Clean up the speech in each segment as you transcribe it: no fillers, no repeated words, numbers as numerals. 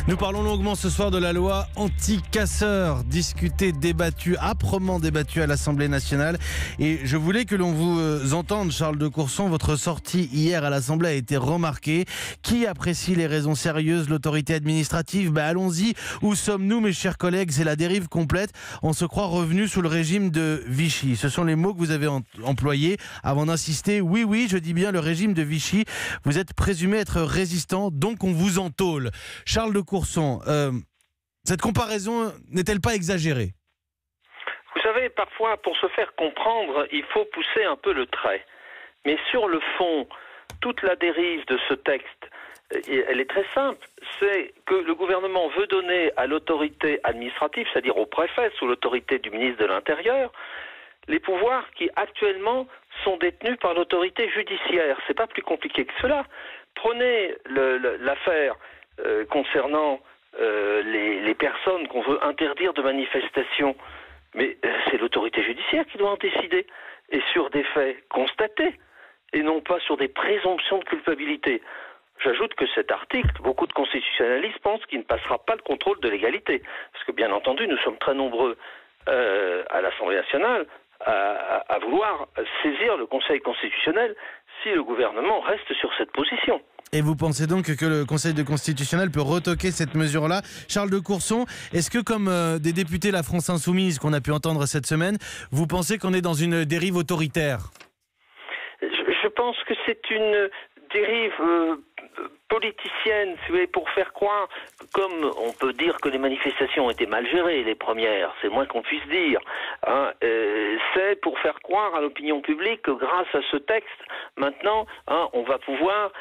Nous parlons longuement ce soir de la loi anti-casseurs, discutée, débattue, âprement débattue à l'Assemblée nationale. Et je voulais que l'on vous entende, Charles de Courson. Votre sortie hier à l'Assemblée a été remarquée. Qui apprécie les raisons sérieuses, l'autorité administrative? Allons-y. Où sommes-nous, mes chers collègues? C'est la dérive complète. On se croit revenu sous le régime de Vichy. Ce sont les mots que vous avez employés avant d'insister. Oui, je dis bien le régime de Vichy. Vous êtes présumé être résistant, donc on vous entôle. Charles de Courson, cette comparaison n'est-elle pas exagérée? Vous savez, parfois, pour se faire comprendre, il faut pousser un peu le trait. Mais sur le fond, toute la dérive de ce texte, elle est très simple. C'est que le gouvernement veut donner à l'autorité administrative, c'est-à-dire au préfet, sous l'autorité du ministre de l'Intérieur, les pouvoirs qui actuellement sont détenus par l'autorité judiciaire. C'est pas plus compliqué que cela. Prenez l'affaire concernant les personnes qu'on veut interdire de manifestation. Mais c'est l'autorité judiciaire qui doit en décider. Et sur des faits constatés, et non pas sur des présomptions de culpabilité. J'ajoute que cet article, beaucoup de constitutionnalistes pensent qu'il ne passera pas le contrôle de légalité. Parce que bien entendu, nous sommes très nombreux à l'Assemblée nationale à vouloir saisir le Conseil constitutionnel si le gouvernement reste sur cette position. Et vous pensez donc que le Conseil constitutionnel peut retoquer cette mesure-là? Charles de Courson, est-ce que comme des députés La France Insoumise qu'on a pu entendre cette semaine, vous pensez qu'on est dans une dérive autoritaire? Je pense que c'est une dérive politicienne, si vous voulez, pour faire croire, comme on peut dire que les manifestations ont été mal gérées, les premières, c'est moins qu'on puisse dire, hein, c'est pour faire croire à l'opinion publique que grâce à ce texte, maintenant, hein, on va pouvoir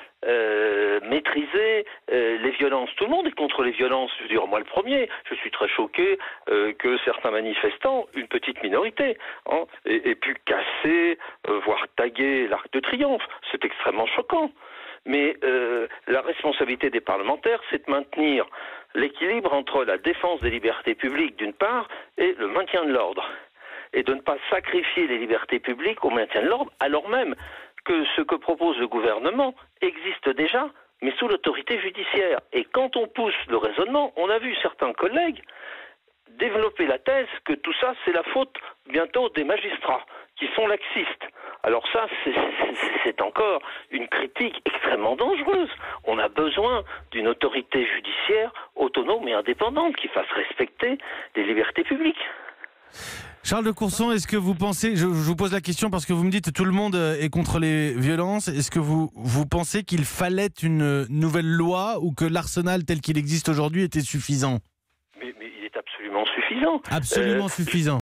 maîtriser les violences. Tout le monde est contre les violences, je veux dire, moi le premier, je suis très choqué que certains manifestants, une petite minorité, hein, aient pu casser, voire taguer l'Arc de Triomphe. C'est extrêmement choquant. Mais la responsabilité des parlementaires, c'est de maintenir l'équilibre entre la défense des libertés publiques d'une part et le maintien de l'ordre. Et de ne pas sacrifier les libertés publiques au maintien de l'ordre, alors même que ce que propose le gouvernement existe déjà, mais sous l'autorité judiciaire. Et quand on pousse le raisonnement, on a vu certains collègues développer la thèse que tout ça, c'est la faute bientôt des magistrats, qui sont laxistes. Alors ça, c'est encore une critique extrêmement dangereuse. On a besoin d'une autorité judiciaire autonome et indépendante qui fasse respecter les libertés publiques. Charles de Courson, est-ce que vous pensez, je vous pose la question parce que vous me dites que tout le monde est contre les violences, est-ce que vous pensez qu'il fallait une nouvelle loi ou que l'arsenal tel qu'il existe aujourd'hui était suffisant? Mais il est absolument suffisant. Absolument suffisant.